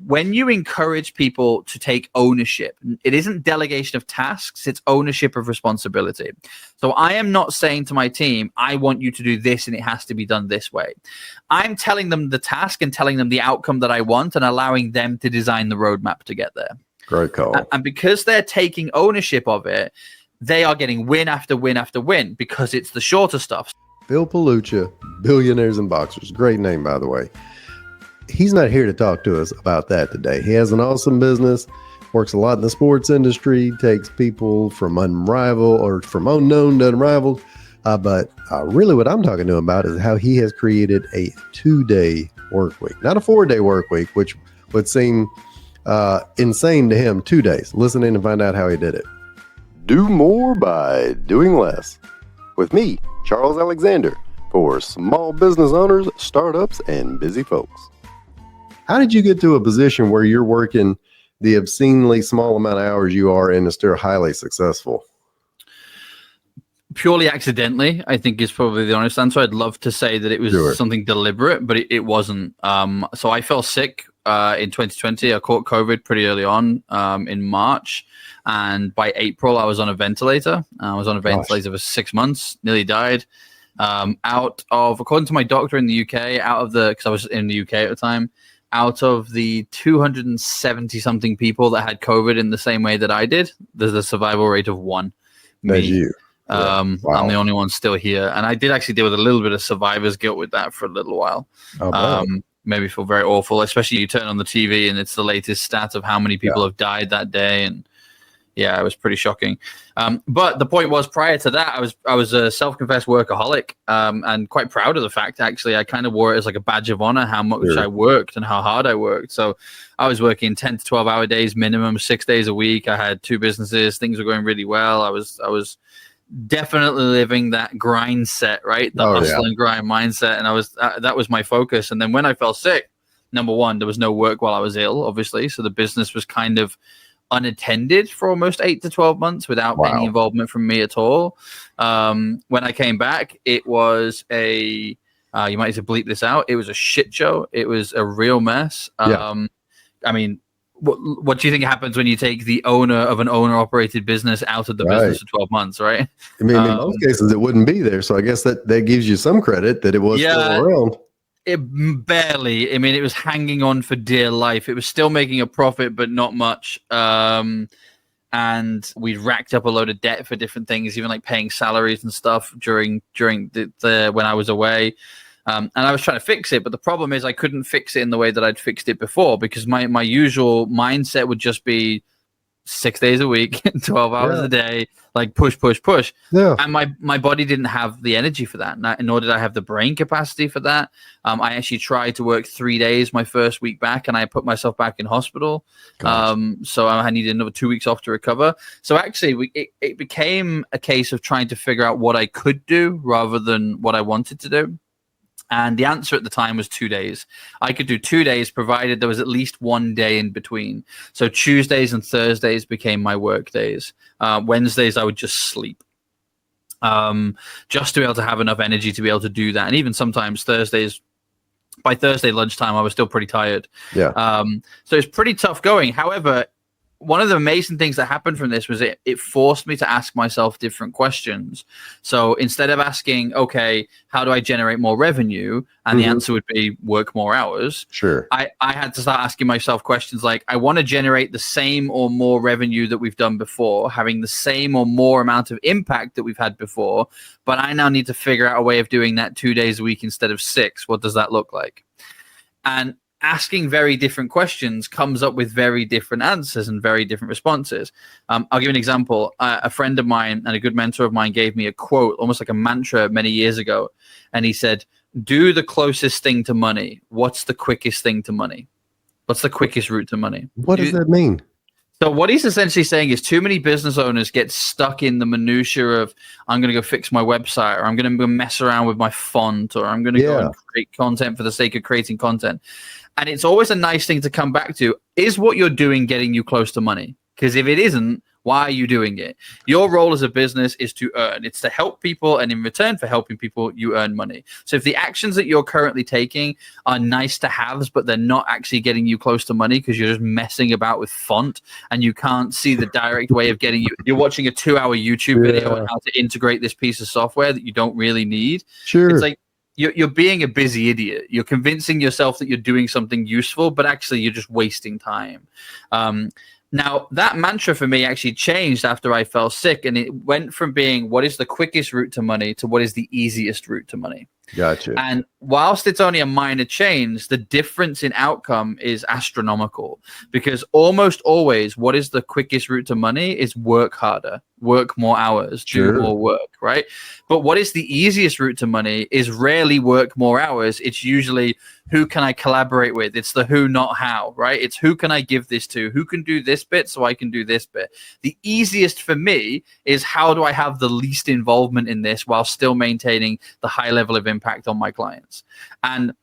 when you encourage people to take ownership, it isn't delegation of tasks, it's ownership of responsibility. So I am not saying to my team, I want you to do this and it has to be done this way. I'm telling them the task and telling them the outcome that I want and allowing them to design the roadmap to get there. Great call. And because they're taking ownership of it, they are getting win after win after win because it's the shorter stuff. Phil Pelluccia, Billionaires and Boxers. Great name, by the way. He's not here to talk to us about that today. He has an awesome business, works a lot in the sports industry, takes people from unrivaled or from unknown to unrivaled. But really what I'm talking to him about is how he has created a 2-day work week, not a 4-day work week, which would seem insane to him. 2 days. Listen in and find out how he did it. Do more by doing less. With me, Charles Alexander, for small business owners, startups, and busy folks. How did you get to a position where you're working the obscenely small amount of hours you are and is still highly successful? Purely accidentally, I think is probably the honest answer. I'd love to say that it was something deliberate, but it wasn't. So I fell sick in 2020. I caught COVID pretty early on in March. And by April, I was on a ventilator. I was on a ventilator for 6 months, nearly died. Out of, according to my doctor in the UK, because I was in the UK at the time, out of the 270 something people that had COVID in the same way that I did, there's a survival rate of 1. That's you. I'm the only one still here. And I did actually deal with a little bit of survivor's guilt with that for a little while. Made me feel very awful, especially you turn on the TV and it's the latest stat of how many people have died that day. And yeah, it was pretty shocking. But the point was, prior to that, I was a self-confessed workaholic, and quite proud of the fact, actually. I kind of wore it as like a badge of honor, how much I worked and how hard I worked. So I was working 10 to 12-hour days minimum, 6 days a week. I had 2 businesses. Things were going really well. I was definitely living that grind set, right? The hustle and grind mindset. And that was my focus. And then when I fell sick, number one, there was no work while I was ill, obviously. So the business was kind of unattended for almost 8 to 12 months without any involvement from me at all. When I came back, it was you might have to bleep this out. It was a shit show. It was a real mess. I mean, what do you think happens when you take the owner of an owner-operated business out of the business for 12 months, right? I mean, in most cases, it wouldn't be there. So I guess that gives you some credit that it was still around. It barely. I mean, it was hanging on for dear life. It was still making a profit, but not much. And we racked up a load of debt for different things, even like paying salaries and stuff during the when I was away. And I was trying to fix it, but the problem is I couldn't fix it in the way that I'd fixed it before, because my usual mindset would just be 6 days a week, 12 hours a day, like push. Yeah. And my body didn't have the energy for that, nor did I have the brain capacity for that. I actually tried to work 3 days my first week back, and I put myself back in hospital. So I needed another 2 weeks off to recover. So actually, it became a case of trying to figure out what I could do rather than what I wanted to do. And the answer at the time was 2 days. I could do 2 days provided there was at least 1 day in between. So Tuesdays and Thursdays became my work days. Wednesdays, I would just sleep. Just to be able to have enough energy to be able to do that. And even sometimes Thursdays, by Thursday lunchtime, I was still pretty tired. Yeah. So it's pretty tough going. However, one of the amazing things that happened from this was it forced me to ask myself different questions. So instead of asking, okay, how do I generate more revenue? And the answer would be work more hours. Sure. I had to start asking myself questions like, I want to generate the same or more revenue that we've done before, having the same or more amount of impact that we've had before. But I now need to figure out a way of doing that 2 days a week instead of 6. What does that look like? And asking very different questions comes up with very different answers and very different responses. I'll give you an example. A friend of mine and a good mentor of mine gave me a quote, almost like a mantra many years ago. And he said, do the closest thing to money. What's the quickest thing to money? What's the quickest route to money? What does that mean? So what he's essentially saying is too many business owners get stuck in the minutia of, I'm going to go fix my website, or I'm going to go mess around with my font, or I'm going to go and create content for the sake of creating content. And it's always a nice thing to come back to. Is what you're doing getting you close to money? Because if it isn't, Why are you doing it? Your role as a business is to earn. It's to help people, and in return for helping people, you earn money. So if the actions that you're currently taking are nice to haves, but they're not actually getting you close to money because you're just messing about with font and you can't see the direct way of getting you. You're watching a 2-hour YouTube video on how to integrate this piece of software that you don't really need. Sure. It's like you're being a busy idiot. You're convincing yourself that you're doing something useful, but actually you're just wasting time. Now, that mantra for me actually changed after I fell sick, and it went from being what is the quickest route to money to what is the easiest route to money. Gotcha. And whilst it's only a minor change, the difference in outcome is astronomical, because almost always what is the quickest route to money is work harder, work more hours, do more work, right? But what is the easiest route to money is rarely work more hours. It's usually who can I collaborate with? It's the who, not how, right? It's who can I give this to? Who can do this bit so I can do this bit? The easiest for me is how do I have the least involvement in this while still maintaining the high level of impact on my clients? And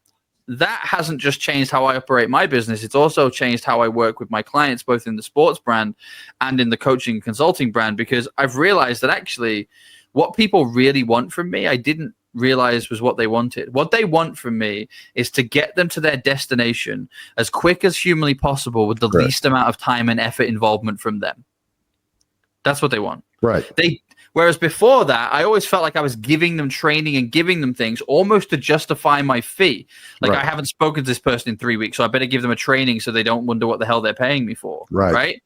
that hasn't just changed how I operate my business. It's also changed how I work with my clients, both in the sports brand and in the coaching and consulting brand, because I've realized that actually what people really want from me, I didn't realize was what they wanted. What they want from me is to get them to their destination as quick as humanly possible with the least amount of time and effort involvement from them. That's what they want. Right. Whereas before that, I always felt like I was giving them training and giving them things almost to justify my fee. Like I haven't spoken to this person in 3 weeks, so I better give them a training so they don't wonder what the hell they're paying me for. Right.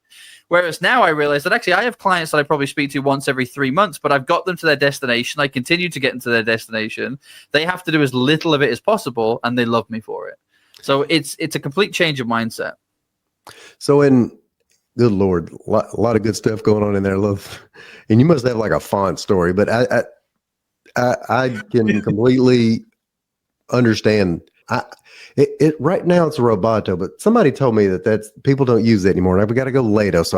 Whereas now I realize that actually I have clients that I probably speak to once every 3 months, but I've got them to their destination. I continue to get them to their destination. They have to do as little of it as possible, and they love me for it. So it's a complete change of mindset. So good Lord, a lot of good stuff going on in there, love. And you must have like a font story, but I can completely understand. It right now it's a Roboto, but somebody told me that's people don't use it anymore. And I've got to go Lato, so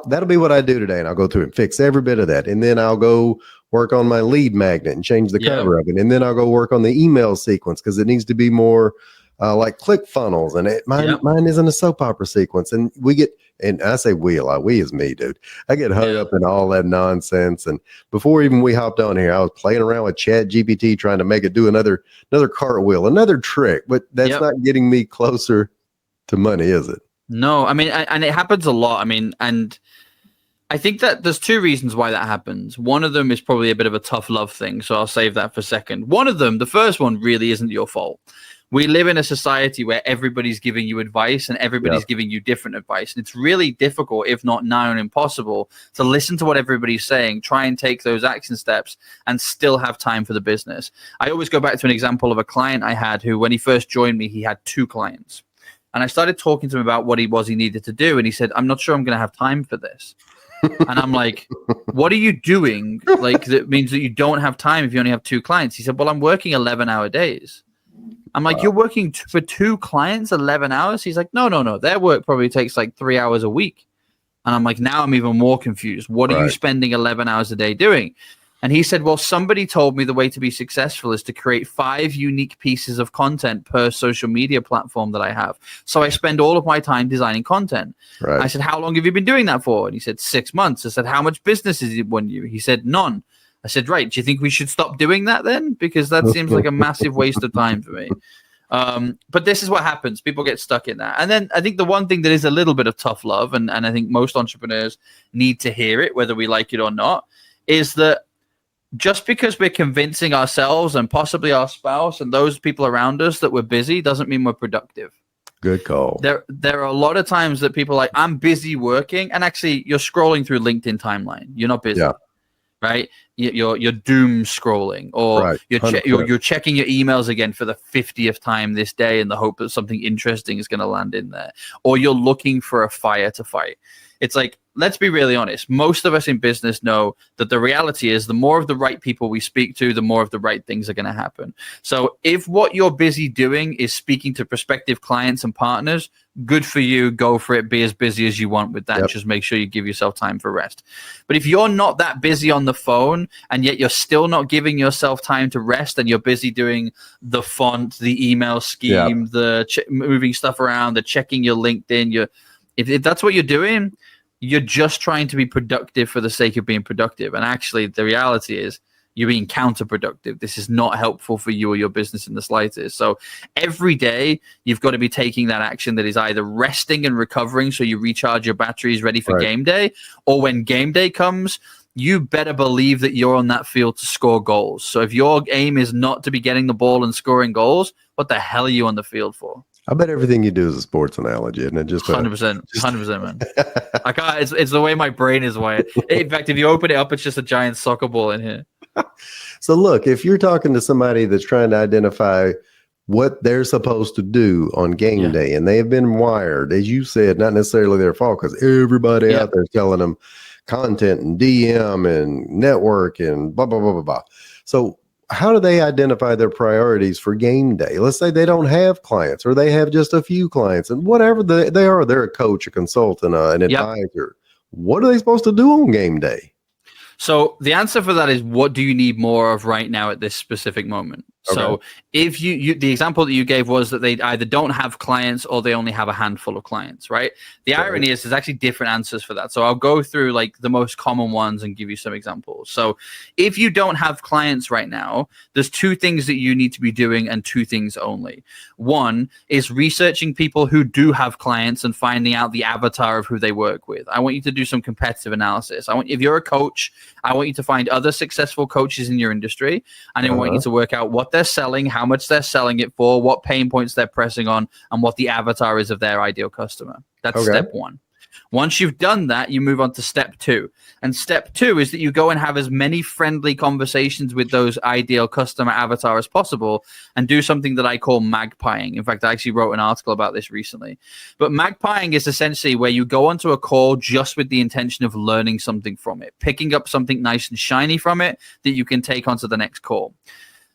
that'll be what I do today, and I'll go through and fix every bit of that, and then I'll go work on my lead magnet and change the cover of it, and then I'll go work on the email sequence because it needs to be more like ClickFunnels, and mine isn't a soap opera sequence, and we get. And I say we a lot. We is me, dude. I get hung up in all that nonsense. And before even we hopped on here, I was playing around with Chat GPT, trying to make it do another cartwheel, another trick. But that's not getting me closer to money, is it? No, I mean, and it happens a lot. I mean, and I think that there's two reasons why that happens. One of them is probably a bit of a tough love thing, so I'll save that for a second. One of them, the first one, really isn't your fault. We live in a society where everybody's giving you advice and everybody's giving you different advice. And it's really difficult, if not nigh on impossible, to listen to what everybody's saying, try and take those action steps and still have time for the business. I always go back to an example of a client I had who, when he first joined me, he had 2 clients. And I started talking to him about what he needed to do. And he said, I'm not sure I'm going to have time for this. And I'm like, what are you doing? Like, that means that you don't have time if you only have 2 clients. He said, well, I'm working 11-hour days. I'm like, you're working for 2 clients, 11 hours? He's like, no. Their work probably takes like 3 hours a week. And I'm like, now I'm even more confused. What are you spending 11 hours a day doing? And he said, well, somebody told me the way to be successful is to create 5 unique pieces of content per social media platform that I have. So I spend all of my time designing content. I said, how long have you been doing that for? And he said, 6 months. I said, how much business has it won you? He said, none. I said, right, do you think we should stop doing that then? Because that seems like a massive waste of time for me. But this is what happens. People get stuck in that. And then I think the one thing that is a little bit of tough love, and I think most entrepreneurs need to hear it, whether we like it or not, is that just because we're convincing ourselves and possibly our spouse and those people around us that we're busy doesn't mean we're productive. Good call. There are a lot of times that people are like, I'm busy working, and actually you're scrolling through LinkedIn timeline. You're not busy. Right? You're doom scrolling, or you're checking your emails again for the 50th time this day in the hope that something interesting is going to land in there, or you're looking for a fire to fight. It's like, let's be really honest. Most of us in business know that the reality is the more of the right people we speak to, the more of the right things are going to happen. So if what you're busy doing is speaking to prospective clients and partners, good for you. Go for it. Be as busy as you want with that. Just make sure you give yourself time for rest. But if you're not that busy on the phone and yet you're still not giving yourself time to rest, and you're busy doing the font, the email scheme, the moving stuff around, the checking your LinkedIn, if that's what you're doing, you're just trying to be productive for the sake of being productive. And actually, the reality is you're being counterproductive. This is not helpful for you or your business in the slightest. So every day, you've got to be taking that action that is either resting and recovering so you recharge your batteries ready for game day, or when game day comes, you better believe that you're on that field to score goals. So if your aim is not to be getting the ball and scoring goals, what the hell are you on the field for? I bet everything you do is a sports analogy, isn't it? Just 100%, 100%, man. I can't. It's the way my brain is wired. In fact, if you open it up, it's just a giant soccer ball in here. So look, if you're talking to somebody that's trying to identify what they're supposed to do on game day, and they have been wired, as you said, not necessarily their fault, because everybody out there is telling them content and DM and network and blah, blah, blah, blah, blah. So how do they identify their priorities for game day? Let's say they don't have clients, or they have just a few clients, and whatever they are, they're a coach, a consultant, an advisor. What are they supposed to do on game day? So the answer for that is, what do you need more of right now at this specific moment? Okay. So if you the example that you gave was that they either don't have clients or they only have a handful of clients, right? The irony is there's actually different answers for that. So I'll go through like the most common ones and give you some examples. So if you don't have clients right now, there's two things that you need to be doing, and two things only. One is researching people who do have clients and finding out the avatar of who they work with. I want you to do some competitive analysis. If you're a coach, I want you to find other successful coaches in your industry, and I want you to work out what they're selling, how much they're selling it for, what pain points they're pressing on, and what the avatar is of their ideal customer. That's step one. Once you've done that, you move on to step two. And step two is that you go and have as many friendly conversations with those ideal customer avatar as possible, and do something that I call magpieing. In fact, I actually wrote an article about this recently. But magpieing is essentially where you go onto a call just with the intention of learning something from it, picking up something nice and shiny from it that you can take onto the next call.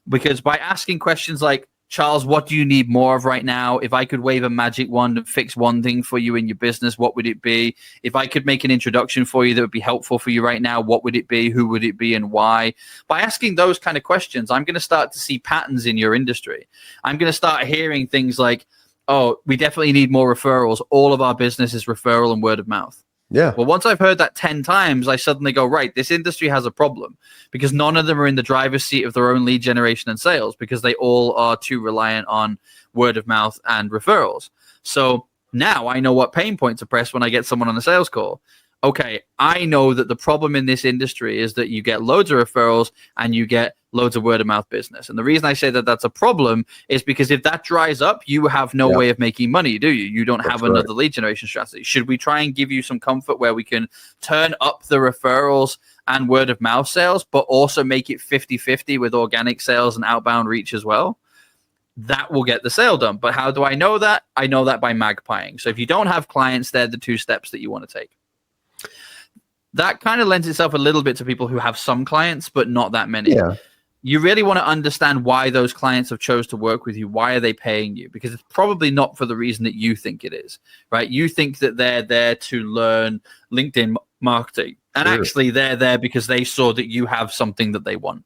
Because by asking questions like, Charles, what do you need more of right now? If I could wave a magic wand and fix one thing for you in your business, what would it be? If I could make an introduction for you that would be helpful for you right now, what would it be? Who would it be and why? By asking those kind of questions, I'm going to start to see patterns in your industry. I'm going to start hearing things like, oh, we definitely need more referrals. All of our business is referral and word of mouth. Yeah. Well, once I've heard that 10 times, I suddenly go, right, this industry has a problem, because none of them are in the driver's seat of their own lead generation and sales, because they all are too reliant on word of mouth and referrals. So now I know what pain point to press when I get someone on a sales call. Okay, I know that the problem in this industry is that you get loads of referrals and you get loads of word of mouth business. And the reason I say that that's a problem is because if that dries up, you have no way of making money, do you? You don't have another lead generation strategy. Should we try and give you some comfort where we can turn up the referrals and word of mouth sales, but also make it 50-50 with organic sales and outbound reach as well? That will get the sale done. But how do I know that? I know that by magpieing. So if you don't have clients, they're the two steps that you want to take. That kind of lends itself a little bit to people who have some clients, but not that many. Yeah. You really want to understand why those clients have chose to work with you. Why are they paying you? Because it's probably not for the reason that you think it is, right? You think that they're there to learn LinkedIn marketing. And actually they're there because they saw that you have something that they want,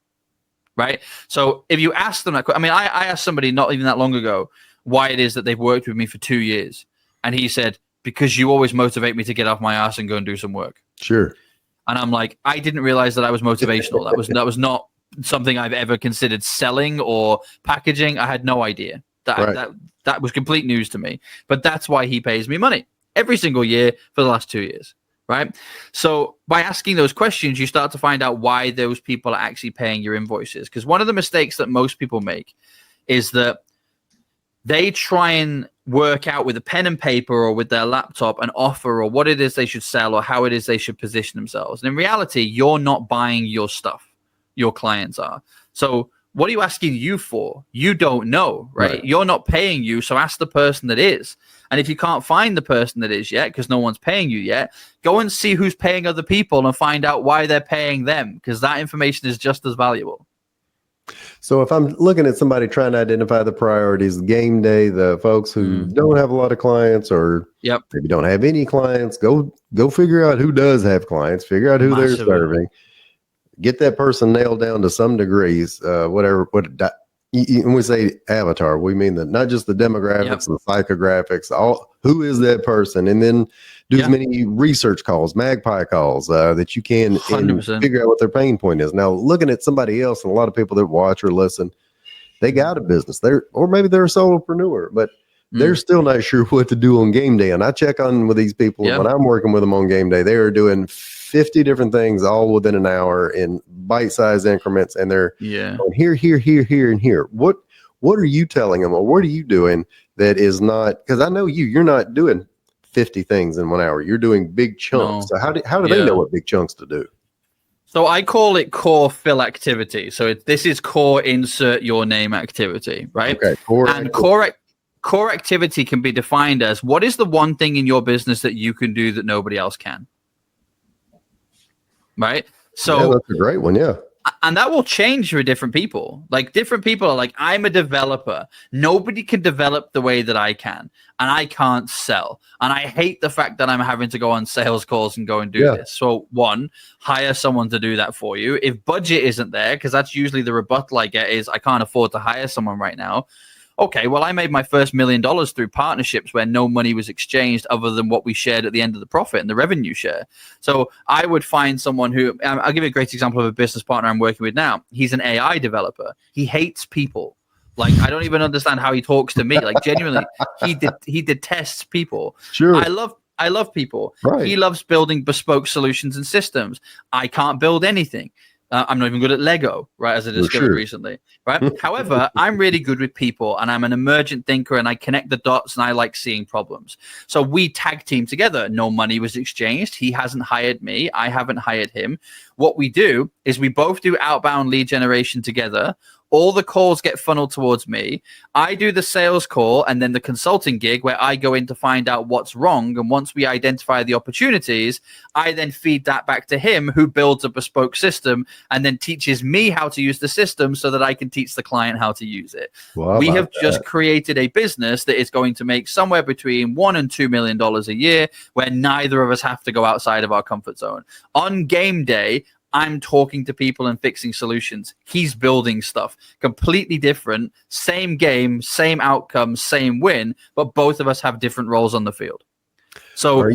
right? So if you ask them that, I mean, I asked somebody not even that long ago why it is that they've worked with me for 2 years. And he said, because you always motivate me to get off my ass and go and do some work. Sure. And I'm like, I didn't realize that I was motivational. That was not something I've ever considered selling or packaging. I had no idea. That was complete news to me. But that's why he pays me money every single year for the last 2 years, right? So by asking those questions, you start to find out why those people are actually paying your invoices. Because one of the mistakes that most people make is that they try and work out with a pen and paper or with their laptop an offer or what it is they should sell or how it is they should position themselves. And in reality, you're not buying your stuff. Your clients are. So what are you asking you for? You don't know, right? You're not paying you. So ask the person that is. And if you can't find the person that is yet, because no one's paying you yet, go and see who's paying other people and find out why they're paying them, because that information is just as valuable. So if I'm looking at somebody trying to identify the priorities, game day, the folks who don't have a lot of clients or maybe don't have any clients, go figure out who does have clients, figure out who they're serving, get that person nailed down to some degrees, When we say avatar, we mean that not just the demographics and the psychographics, who is that person, and then do as many research calls, magpie calls that you can and figure out what their pain point is. Now, looking at somebody else, and a lot of people that watch or listen, they got a business there, or maybe they're a solopreneur, but they're still not sure what to do on game day. And I check on with these people when I'm working with them on game day. They are doing 50 different things all within an hour in bite-sized increments, and they're going here, and here. What are you telling them, or what are you doing that is not? Because I know you're not doing 50 things in 1 hour. You're doing big chunks. So how do they know what big chunks to do? So I call it core fill activity. So this is core insert your name activity, right? Okay. Core activity can be defined as what is the one thing in your business that you can do that nobody else can, right? So that's a great one. Yeah. And that will change for different people. Like different people are like, I'm a developer. Nobody can develop the way that I can. And I can't sell. And I hate the fact that I'm having to go on sales calls and go and do this. So one, hire someone to do that for you. If budget isn't there, because that's usually the rebuttal I get is I can't afford to hire someone right now. Okay, well, I made my first $1 million through partnerships where no money was exchanged other than what we shared at the end of the profit and the revenue share. So I would find someone who, I'll give you a great example of a business partner I'm working with now. He's an AI developer. He hates people. Like, I don't even understand how he talks to me. Like, genuinely, he detests people. Sure. I love people. Right. He loves building bespoke solutions and systems. I can't build anything. I'm not even good at Lego, right, as I discovered recently, right? However, I'm really good with people, and I'm an emergent thinker, and I connect the dots, and I like seeing problems. So we tag team together. No money was exchanged. He hasn't hired me. I haven't hired him. What we do is we both do outbound lead generation together. All the calls get funneled towards me. I do the sales call and then the consulting gig where I go in to find out what's wrong. And once we identify the opportunities, I then feed that back to him, who builds a bespoke system and then teaches me how to use the system so that I can teach the client how to use it. Well, we have just created a business that is going to make somewhere between $1 and $2 million a year, where neither of us have to go outside of our comfort zone. On game day, I'm talking to people and fixing solutions. He's building stuff completely different, same game, same outcome, same win, but both of us have different roles on the field. So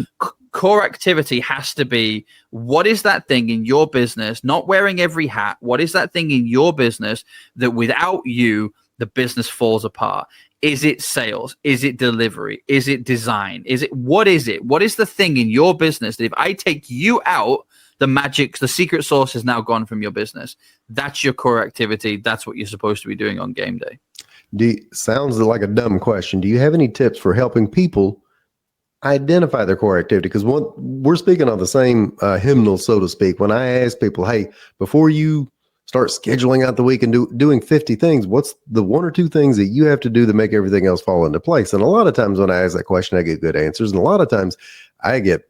core activity has to be, what is that thing in your business, not wearing every hat? What is that thing in your business that without you, the business falls apart? Is it sales? Is it delivery? Is it design? What is it? What is the thing in your business that if I take you out, the secret sauce is now gone from your business? That's your core activity. That's what you're supposed to be doing on game day. Sounds like a dumb question. Do you have any tips for helping people identify their core activity? Because we're speaking on the same hymnal, so to speak. When I ask people, hey, before you start scheduling out the week and doing 50 things, what's the 1 or 2 things that you have to do to make everything else fall into place? And a lot of times when I ask that question, I get good answers. And a lot of times I get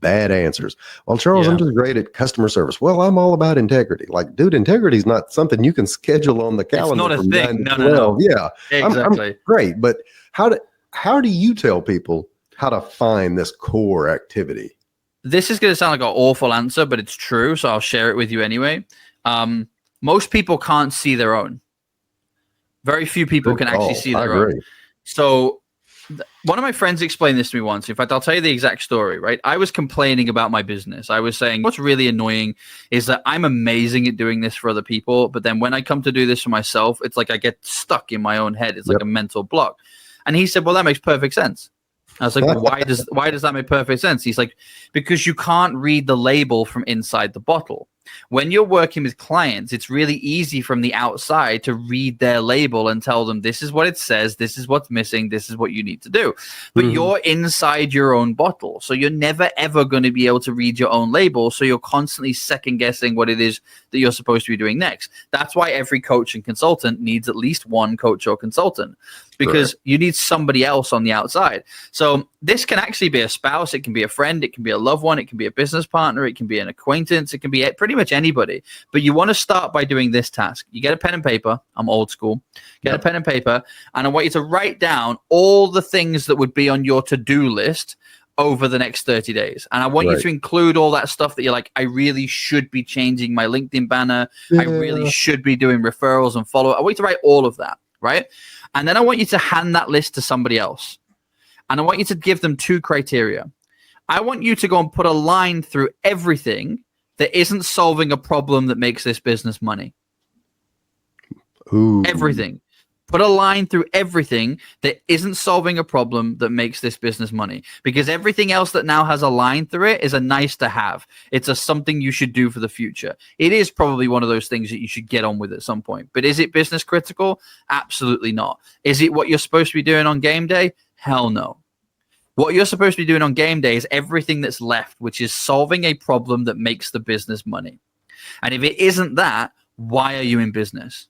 bad answers. Well, Charles, I'm just great at customer service. Well, I'm all about integrity. Like, dude, integrity is not something you can schedule on the calendar. It's not a thing. No. Yeah, exactly. I'm great. But how do you tell people how to find this core activity? This is going to sound like an awful answer, but it's true. So I'll share it with you anyway. Most people can't see their own. Very few people can actually see their own. So one of my friends explained this to me once. In fact, I'll tell you the exact story, right? I was complaining about my business. I was saying, what's really annoying is that I'm amazing at doing this for other people, but then when I come to do this for myself, it's like I get stuck in my own head. It's like a mental block. And he said, well, that makes perfect sense. I was like, well, why does that make perfect sense? He's like, because you can't read the label from inside the bottle. When you're working with clients, it's really easy from the outside to read their label and tell them this is what it says, this is what's missing, this is what you need to do. But you're inside your own bottle. So you're never, ever going to be able to read your own label. So you're constantly second guessing what it is that you're supposed to be doing next. That's why every coach and consultant needs at least one coach or consultant, because you need somebody else on the outside. So this can actually be a spouse. It can be a friend. It can be a loved one. It can be a business partner. It can be an acquaintance. It can be pretty much anybody. But you want to start by doing this task. You get a pen and paper. I'm old school. Get a pen and paper. And I want you to write down all the things that would be on your to-do list over the next 30 days. And I want you to include all that stuff that you're like, I really should be changing my LinkedIn banner. I really should be doing referrals and follow. I want you to write all of that, right? And then I want you to hand that list to somebody else. And I want you to give them 2 criteria. I want you to go and put a line through everything that isn't solving a problem that makes this business money. Ooh. Everything. Put a line through everything that isn't solving a problem that makes this business money. Because everything else that now has a line through it is a nice to have. It's a something you should do for the future. It is probably one of those things that you should get on with at some point. But is it business critical? Absolutely not. Is it what you're supposed to be doing on game day? Hell no. What you're supposed to be doing on game day is everything that's left, which is solving a problem that makes the business money. And if it isn't that, why are you in business?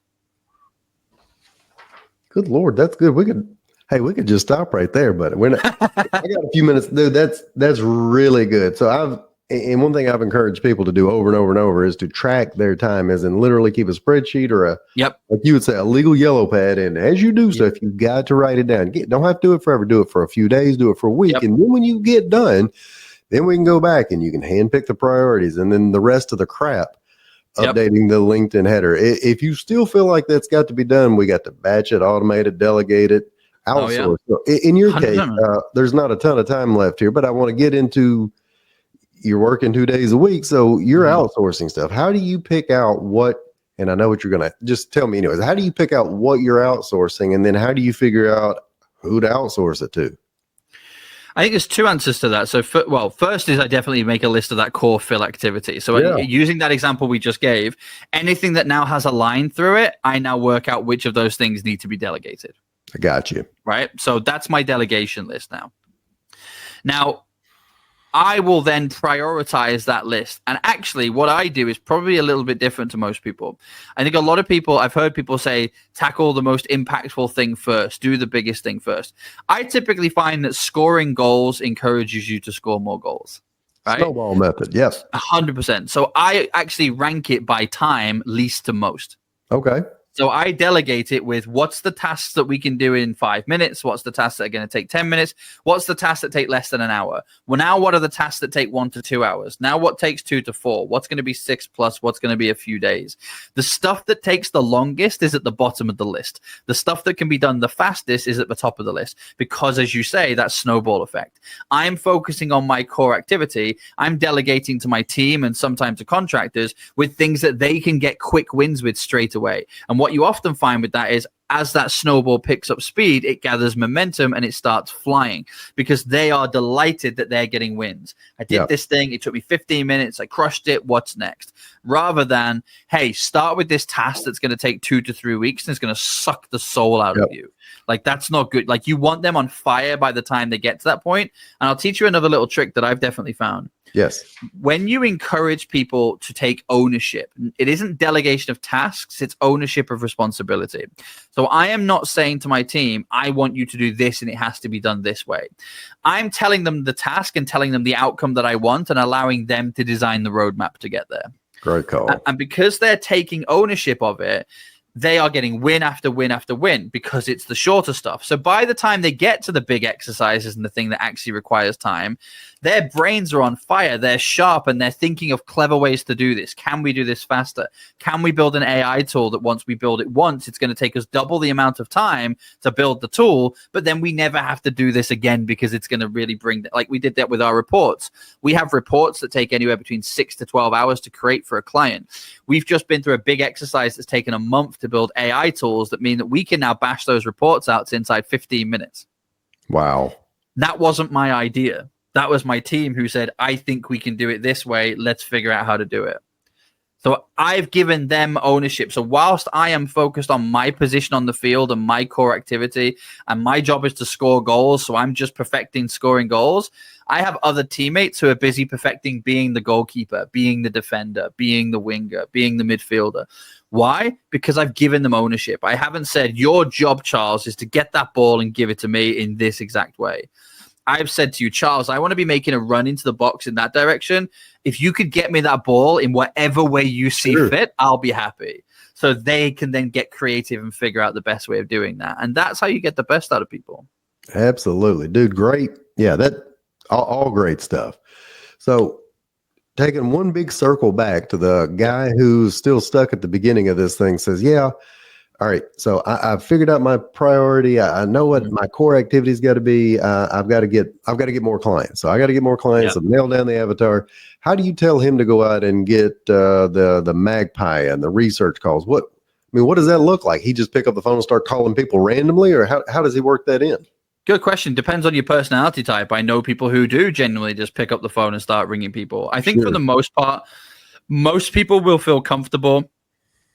Good Lord, that's good. We could just stop right there, but I got a few minutes, dude. That's really good. So and one thing I've encouraged people to do over and over and over is to track their time, as in literally keep a spreadsheet or like you would say, a legal yellow pad. And as you do stuff, you've got to write it down. Don't have to do it forever. Do it for a few days, do it for a week. And then when you get done, then we can go back and you can handpick the priorities and then the rest of the crap. Updating the LinkedIn header. If you still feel like that's got to be done, we got to batch it, automate it, delegate it, outsource. So in your case, there's not a ton of time left here, but I want to get into you're working 2 days a week. So you're outsourcing stuff. How do you pick out what, and I know what you're going to just tell me anyways, how do you pick out what you're outsourcing? And then how do you figure out who to outsource it to? I think there's 2 answers to that. So, first is I definitely make a list of that core Phil activity. So using that example we just gave, anything that now has a line through it, I now work out which of those things need to be delegated. I got you. Right? So that's my delegation list now. Now, I will then prioritize that list. And actually, what I do is probably a little bit different to most people. I think a lot of people, I've heard people say, tackle the most impactful thing first, do the biggest thing first. I typically find that scoring goals encourages you to score more goals. Right? Snowball method, yes. 100%. So I actually rank it by time, least to most. Okay. So I delegate it with what's the tasks that we can do in 5 minutes? What's the tasks that are going to take 10 minutes? What's the tasks that take less than an hour? Well, now what are the tasks that take 1 to 2 hours? Now what takes 2 to 4? What's going to be 6 plus? What's going to be a few days? The stuff that takes the longest is at the bottom of the list. The stuff that can be done the fastest is at the top of the list because, as you say, that snowball effect. I'm focusing on my core activity. I'm delegating to my team and sometimes to contractors with things that they can get quick wins with straight away. And what you often find with that is as that snowball picks up speed, it gathers momentum and it starts flying because they are delighted that they're getting wins. I did this thing. It took me 15 minutes. I crushed it. What's next? Rather than, hey, start with this task that's going to take 2 to 3 weeks and it's going to suck the soul out of you. Like, that's not good. Like, you want them on fire by the time they get to that point. And I'll teach you another little trick that I've definitely found. Yes. When you encourage people to take ownership, it isn't delegation of tasks, it's ownership of responsibility. So I am not saying to my team, I want you to do this and it has to be done this way. I'm telling them the task and telling them the outcome that I want and allowing them to design the roadmap to get there. Great call. And because they're taking ownership of it, they are getting win after win after win because it's the shorter stuff. So by the time they get to the big exercises and the thing that actually requires time, their brains are on fire. They're sharp and they're thinking of clever ways to do this. Can we do this faster? Can we build an AI tool that once we build it once, it's going to take us double the amount of time to build the tool, but then we never have to do this again because it's going to really bring, like we did that with our reports. We have reports that take anywhere between 6 to 12 hours to create for a client. We've just been through a big exercise that's taken a month to build AI tools that mean that we can now bash those reports out inside 15 minutes. Wow. That wasn't my idea. That was my team who said, I think we can do it this way. Let's figure out how to do it. So I've given them ownership. So whilst I am focused on my position on the field and my core activity, and my job is to score goals, so I'm just perfecting scoring goals, I have other teammates who are busy perfecting being the goalkeeper, being the defender, being the winger, being the midfielder. Why? Because I've given them ownership. I haven't said, your job, Charles, is to get that ball and give it to me in this exact way. I've said to you, Charles, I want to be making a run into the box in that direction. If you could get me that ball in whatever way you see fit, I'll be happy. So they can then get creative and figure out the best way of doing that. And that's how you get the best out of people. Absolutely. Dude, great. Yeah, that All great stuff. So taking one big circle back to the guy who's still stuck at the beginning of this thing says, yeah, all right. So I've figured out my priority. I know what my core activity's got to be. I've got to get more clients. So I got to get more clients. I've nailed down the avatar. How do you tell him to go out and get the magpie and the research calls? What does that look like? He just pick up the phone and start calling people randomly, or how does he work that in? Good question. Depends on your personality type. I know people who do genuinely just pick up the phone and start ringing people. I think for the most part, most people will feel comfortable.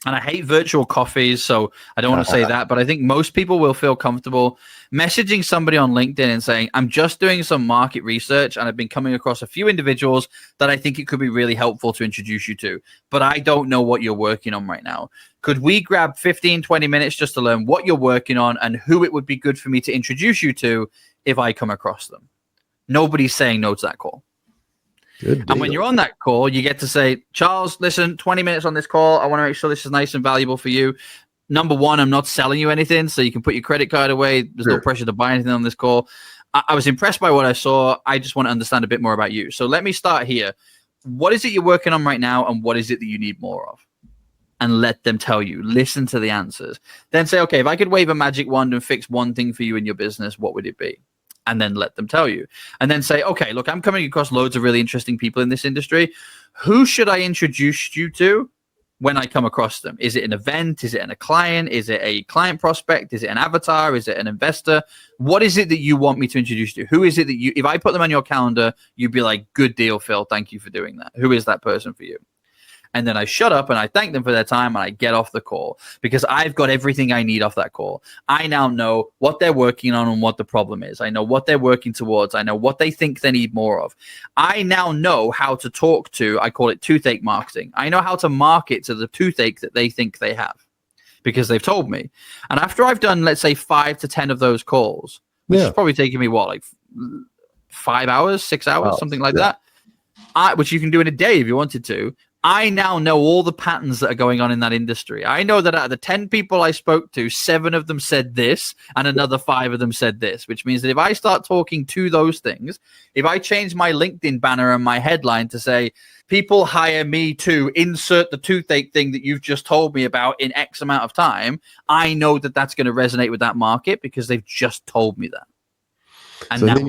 And I hate virtual coffees, so I don't want to say that, but I think most people will feel comfortable messaging somebody on LinkedIn and saying, I'm just doing some market research and I've been coming across a few individuals that I think it could be really helpful to introduce you to, but I don't know what you're working on right now. Could we grab 15, 20 minutes just to learn what you're working on and who it would be good for me to introduce you to if I come across them? Nobody's saying no to that call. And when you're on that call, you get to say, Charles, listen, 20 minutes on this call. I want to make sure this is nice and valuable for you. Number one, I'm not selling you anything, so you can put your credit card away. There's no pressure to buy anything on this call. I was impressed by what I saw. I just want to understand a bit more about you. So let me start here. What is it you're working on right now, and what is it that you need more of? And let them tell you. Listen to the answers. Then say, okay, if I could wave a magic wand and fix one thing for you in your business, what would it be? And then let them tell you. And then say, okay, look, I'm coming across loads of really interesting people in this industry. Who should I introduce you to when I come across them? Is it an event? Is it a client? Is it a client prospect? Is it an avatar? Is it an investor? What is it that you want me to introduce you to? Who is it that you, if I put them on your calendar, you'd be like, good deal, Phil. Thank you for doing that. Who is that person for you? And then I shut up and I thank them for their time and I get off the call because I've got everything I need off that call. I now know what they're working on and what the problem is. I know what they're working towards. I know what they think they need more of. I now know how to talk to, I call it toothache marketing. I know how to market to the toothache that they think they have because they've told me. And after I've done, let's say 5 to 10 of those calls, which is probably taking me what, like 5 hours, 6 hours, something like that, which you can do in a day if you wanted to. I now know all the patterns that are going on in that industry. I know that out of the 10 people I spoke to, 7 of them said this and another 5 of them said this, which means that if I start talking to those things, if I change my LinkedIn banner and my headline to say, people hire me to insert the toothache thing that you've just told me about in X amount of time, I know that that's going to resonate with that market because they've just told me that. And so then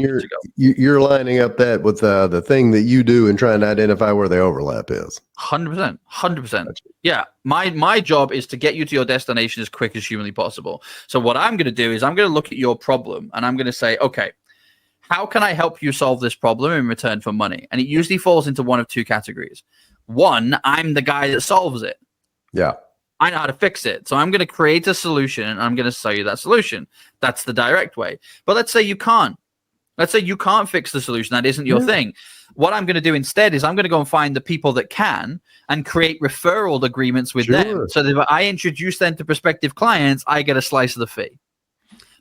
you're lining up that with the thing that you do and trying to identify where the overlap is. 100%. Yeah. My job is to get you to your destination as quick as humanly possible. So what I'm going to do is I'm going to look at your problem and I'm going to say, okay, how can I help you solve this problem in return for money? And it usually falls into one of 2 categories. One, I'm the guy that solves it. Yeah. I know how to fix it. So I'm going to create a solution and I'm going to sell you that solution. That's the direct way. But let's say you can't. Let's say you can't fix the solution. That isn't your thing. What I'm going to do instead is I'm going to go and find the people that can and create referral agreements with them. So that if I introduce them to prospective clients, I get a slice of the fee.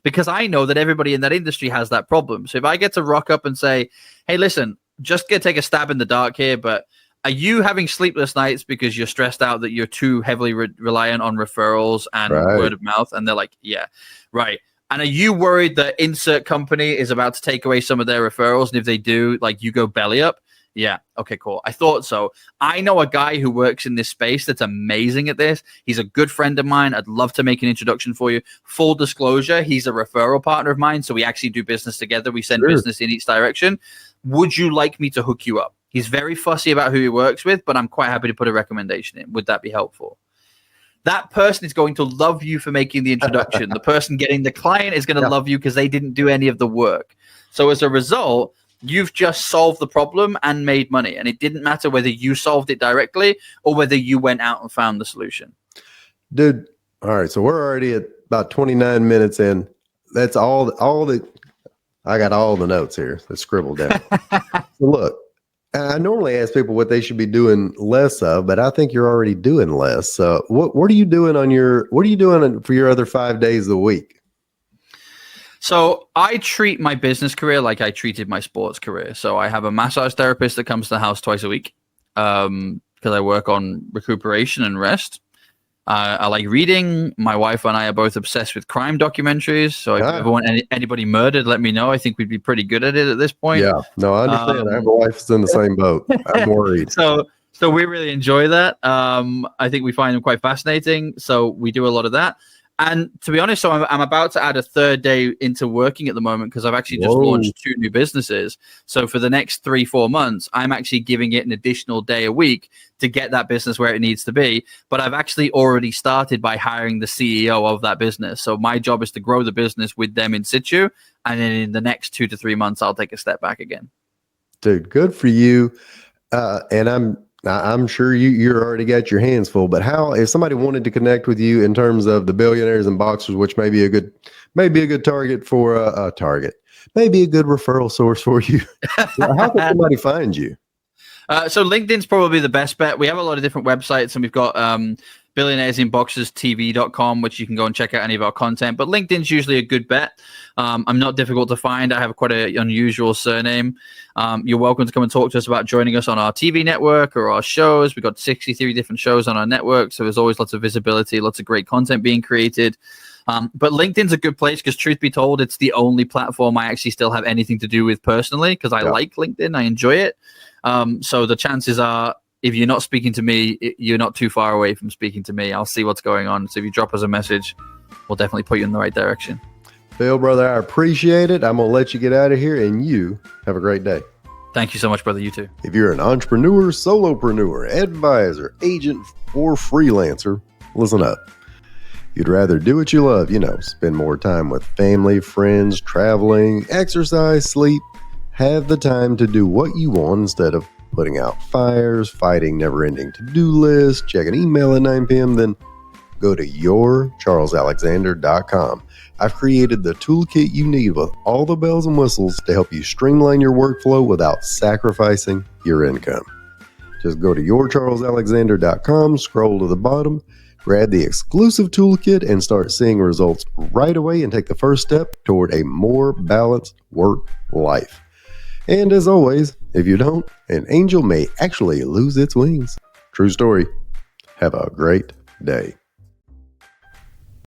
Because I know that everybody in that industry has that problem. So if I get to rock up and say, hey, listen, just going to take a stab in the dark here, but are you having sleepless nights because you're stressed out that you're too heavily reliant on referrals and word of mouth? And they're like, yeah, right. And are you worried that insert company is about to take away some of their referrals? And if they do, like you go belly up? Yeah. Okay, cool. I thought so. I know a guy who works in this space that's amazing at this. He's a good friend of mine. I'd love to make an introduction for you. Full disclosure, he's a referral partner of mine. So we actually do business together. We send business in each direction. Would you like me to hook you up? He's very fussy about who he works with, but I'm quite happy to put a recommendation in. Would that be helpful? That person is going to love you for making the introduction. The person getting the client is going to love you because they didn't do any of the work. So as a result, you've just solved the problem and made money. And it didn't matter whether you solved it directly or whether you went out and found the solution. Dude, all right. So we're already at about 29 minutes in. That's all the I got all the notes here. Let's scribble down. So look. I normally ask people what they should be doing less of, but I think you're already doing less. So what are you doing for your other 5 days a week? So I treat my business career like I treated my sports career. So I have a massage therapist that comes to the house twice a week because I work on recuperation and rest. I like reading. My wife and I are both obsessed with crime documentaries. So if you ever want anybody murdered, let me know. I think we'd be pretty good at it at this point. Yeah, no, I understand. I have a wife that's in the same boat. I'm worried. So we really enjoy that. I think we find them quite fascinating. So we do a lot of that. And to be honest, so I'm about to add a third day into working at the moment because I've actually just launched 2 new businesses. So for the next 3-4 months, I'm actually giving it an additional day a week to get that business where it needs to be. But I've actually already started by hiring the CEO of that business. So my job is to grow the business with them in situ. And then in the next 2 to 3 months, I'll take a step back again. Dude, good for you. And I'm sure you're already got your hands full, but how, if somebody wanted to connect with you in terms of the Billionaires and Boxers, which may be a good target for a target, maybe a good referral source for you. How can somebody find you? So LinkedIn's probably the best bet. We have a lot of different websites, and we've got billionairesinboxerstv.com, which you can go and check out any of our content. But LinkedIn's usually a good bet. I'm not difficult to find. I have quite an unusual surname. You're welcome to come and talk to us about joining us on our TV network or our shows. We've got 63 different shows on our network, so there's always lots of visibility, lots of great content being created. But LinkedIn's a good place because, truth be told, it's the only platform I actually still have anything to do with personally because I like LinkedIn. I enjoy it. So the chances are, if you're not speaking to me, you're not too far away from speaking to me. I'll see what's going on. So if you drop us a message, we'll definitely put you in the right direction. Phil, brother, I appreciate it. I'm going to let you get out of here, and you have a great day. Thank you so much, brother. You too. If you're an entrepreneur, solopreneur, advisor, agent, or freelancer, listen up. You'd rather do what you love, spend more time with family, friends, traveling, exercise, sleep. Have the time to do what you want instead of putting out fires, fighting never-ending to-do lists, checking email at 9 p.m., then go to yourcharlesalexander.com. I've created the toolkit you need with all the bells and whistles to help you streamline your workflow without sacrificing your income. Just go to yourcharlesalexander.com, scroll to the bottom, grab the exclusive toolkit, and start seeing results right away and take the first step toward a more balanced work life. And as always, if you don't, an angel may actually lose its wings. True story. Have a great day.